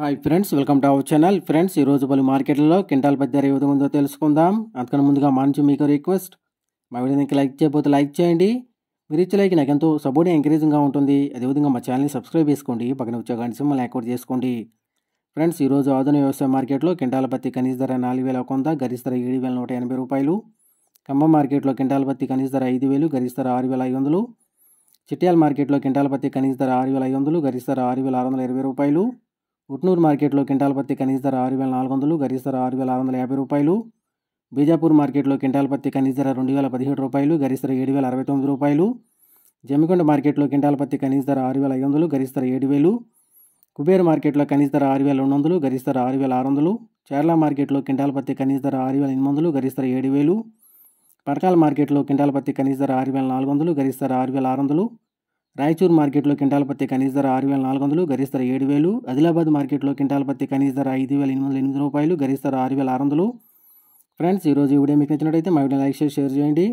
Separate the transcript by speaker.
Speaker 1: Hi friends, welcome to our channel. Friends, ఈరోజు పలు మార్కెట్లలో క్వింటాల్ పత్తి ధర ఏ విధంగా ఉందో తెలుసుకుందాం. అంతకన్నా ముందుగా మా నుంచి మీకు రిక్వెస్ట్, మా వీడియోకి లైక్ చేయకపోతే లైక్ చేయండి. మీరు ఇచ్చే లైక్ నాకు ఎంతో సపోర్ట్ ఎంకరేజింగ్గా ఉంటుంది. అదేవిధంగా మా ఛానల్ని సబ్స్క్రైబ్ చేసుకోండి, పక్కన వచ్చే గంట సింబల్ని యాక్టివేట్ చేసుకోండి. ఫ్రెండ్స్, ఈరోజు ఆధునిక వ్యవసాయ మార్కెట్లో క్వింటాల్ పత్తి కనీస ధర 4,100, గరిష్ట ధర 7,180 రూపాయలు. ఖమ్మం మార్కెట్లో క్వింటాల్ పత్తి కనీస ధర 5,000, గరిష్ట ధర 6,500. చిట్యాల మార్కెట్లో క్వింటాల్ పత్తి కనీస ధర 6,500, గరిష్ట ధర 6,620 రూపాయలు. ఉట్నూరు మార్కెట్లో క్వింటాల్ పత్తి కనీస ధర 6,400, గరిష్ట ధర 6,650 రూపాయలు. బీజాపూర్ మార్కెట్లో క్వింటాల్ పత్తి కనీస ధర 2,017 రూపాయలు, గరిష్ట ధర 7,069 రూపాయలు. జమ్మికొండ మార్కెట్లో క్వింటాల్ పత్తి కనీస ధర 6,500, గరిష్ట ధర 7,000. కుబేర్ మార్కెట్లో కనీస ధర 6,200, గరిష్ట ధర 6,600. కేరళ మార్కెట్లో క్వింటాల్ పత్తి కనీస ధర 6,800, గరిష్ట ధర 7,000. పరకాల మార్కెట్లో క్వింటాల్ పత్తి కనీస ధర 6,400, గరిష్ట ధర 6,600. రాయచూర్ మార్కెట్లో క్వింటాల్ పత్తి కనీస ధర 6,400, గరిష్ట ధర 7,000. ఆదిలాబాద్ మార్కెట్లో క్వింటాల్ పత్తి కనీస ధర 5,808 రూపాయలు, గరిష్ట ధర 6,600. ఫ్రెండ్స్, ఈరోజు ఈ వీడియో మీకు నచ్చినట్లయితే మా వీడియో లైక్ చేసి షేర్ చేయండి.